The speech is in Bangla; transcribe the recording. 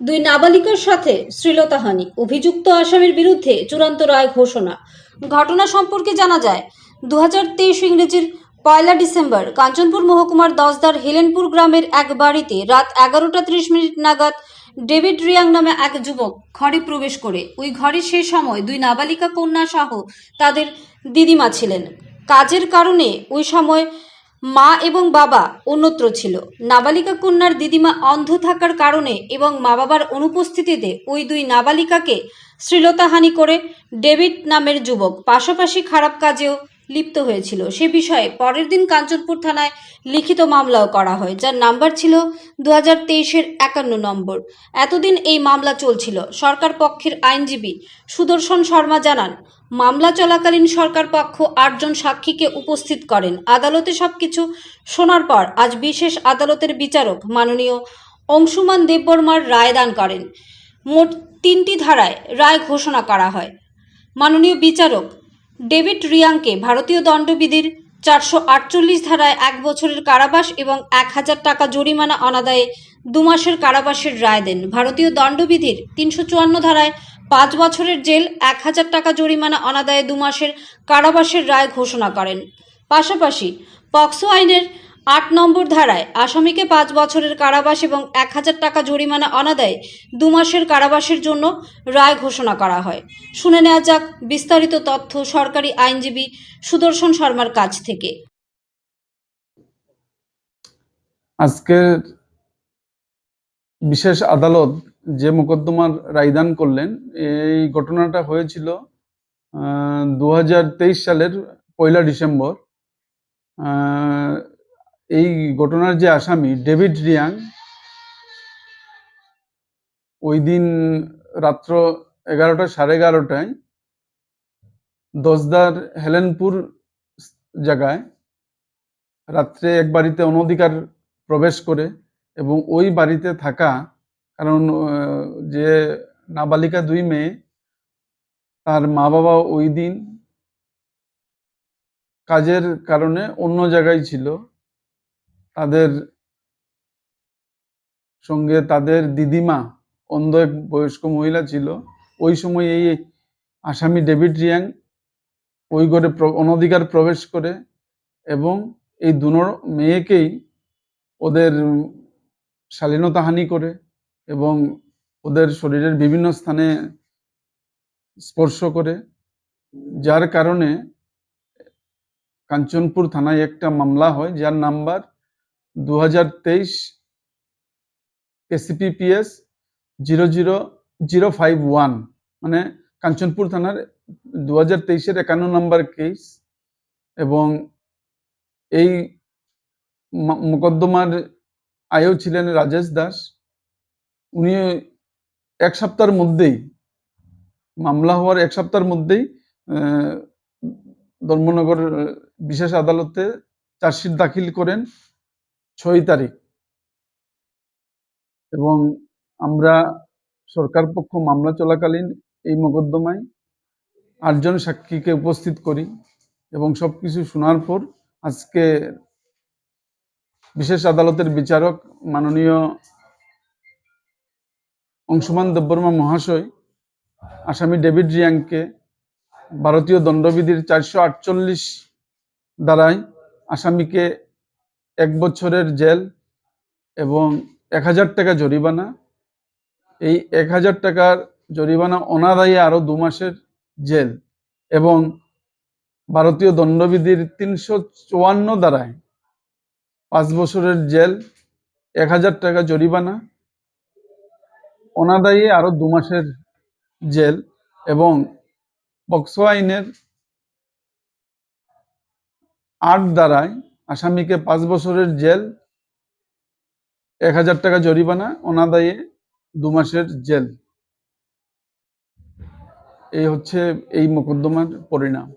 দুই নাবালিকার সাথে শ্লীলতাহানি, অভিযুক্ত আসামির বিরুদ্ধে চূড়ান্ত রায় ঘোষণা। ঘটনা সম্পর্কে জানা যায়, 2023 ইংরেজির 1 ডিসেম্বর কাঞ্চনপুর মহকুমার দশদার হেলেনপুর গ্রামের এক বাড়িতে রাত 11টা 30 মিনিট নাগাদ ডেভিড রিয়াং নামে এক যুবক ঘরে প্রবেশ করে ওই ঘরে সে সময় দুই নাবালিকা কন্যা সহ তাদের দিদিমা ছিলেন। কাজের কারণে ওই সময় মা এবং বাবা অন্যত্র ছিল। নাবালিকা কন্যার দিদিমা অন্ধ থাকার কারণে এবং মা বাবার অনুপস্থিতিতে ওই দুই নাবালিকাকে শ্লীলতাহানি করে ডেভিড নামের যুবক পাশাপাশি খারাপ কাজেও লিপ্ত হয়েছিল। সে বিষয়ে পরের দিন কাঞ্চনপুর থানায় লিখিত মামলাও করা হয়, যার নাম্বার ছিল 2023-এর 51 নম্বর। এতদিন এই মামলা চলছিল। সরকার পক্ষের আইনজীবী সুদর্শন শর্মা জানান, মামলা চলাকালীন সরকার পক্ষ 8 জন সাক্ষীকে উপস্থিত করেন। আদালতে সবকিছু শোনার পর আজ বিশেষ আদালতের বিচারক মাননীয় অংশুমান দেববর্মার রায় দান করেন। মোট 3টি ধারায় রায় ঘোষণা করা হয়। মাননীয় বিচারক ডেভিড রিয়াংকে ভারতীয় দণ্ডবিধির 448 ধারায় 1 বছরের কারাবাস এবং 1000 টাকা জরিমানা অনাদায়ে 2 মাসের কারাবাসের রায় দেন। ভারতীয় দণ্ডবিধির 354 ধারায় 5 বছরের জেল, 1000 টাকা জরিমানা অনাদায়ে 2 মাসের কারাবাসের রায় ঘোষণা করেন। পাশাপাশি পক্সো আইনের 8 নম্বর ধারায় আসামিকে 5 বছরের কারাবাস এবং 1000 টাকা জরিমানা অনাদায়ে 2 মাসের কারাবাসের জন্য রায় ঘোষণা করা হয়। শুনে নেওয়া যাক বিস্তারিত তথ্য সরকারি আইনজীবী সুদর্শন শর্মার কাছ থেকে। আজকের বিশেষ আদালত যে মোকদ্দমার রায়দান করলেন, এই ঘটনাটা হয়েছিল 2023 সালের 1 ডিসেম্বর। এই ঘটনার যে আসামি ডেভিড রিয়াং, ওই দিন রাত্র 11টা 11:30টায় দশদার হেলেনপুর জায়গায় রাত্রে এক বাড়িতে অনধিকার প্রবেশ করে এবং ওই বাড়িতে থাকা, কারণ যে নাবালিকা 2 মেয়ে, তার মা বাবা ওই দিন কাজের কারণে অন্য জায়গায় ছিল। তাদের সঙ্গে তাদের দিদিমা অন্ধ এক বয়স্ক মহিলা ছিল। ওই সময় এই আসামি ডেভিড রিয়াং ওই ঘরে অনধিকার প্রবেশ করে এবং এই দুনো মেয়েকেই ওদের শালীনতাহানি করে এবং ওদের শরীরের বিভিন্ন স্থানে স্পর্শ করে, যার কারণে কাঞ্চনপুর থানায় একটা মামলা হয়, যার নাম্বার 2023 KCPPS 00051, মানে কাঞ্চনপুর থানার 2023-এর 51 নম্বর কেস। এবং এই মোকদ্দমার আয়ও ছিলেন রাজেশ দাস। উনি 1 সপ্তাহের মধ্যেই, মামলা হওয়ার 1 সপ্তাহের মধ্যেই ধর্মনগর বিশেষ আদালতে চার্জশিট দাখিল করেন 6 তারিখ। এবং আমরা সরকার পক্ষ মামলা চলাকালীন এই মোকদ্দমায় 8 জন সাক্ষীকে উপস্থিত করি এবং সবকিছু শোনার পর আজকে বিশেষ আদালতের বিচারক মাননীয় অংশুমান দেববর্মা মহাশয় আসামি ডেভিড রিয়াংকে ভারতীয় দণ্ডবিধির 448 ধারায় আসামিকে 1 বছরের জেল এবং 1000 টাকা জরিমানা, এই 1000 টাকার জরিমানা অনাদায়ে আরো 2 মাসের জেল এবং ভারতীয় দণ্ডবিধির 354 ধারায় 5 বছরের জেল, 1000 টাকা জরিমানা অনাদায়ে আরো 2 মাসের জেল এবং পক্সো আইনের 8 ধারায় আসামিকে 5 বছরের জেল, 1000 টাকা জরিমানা অনাদায়ে 2 মাসের জেল। এই হচ্ছে এই মোকদ্দমার পরিণাম।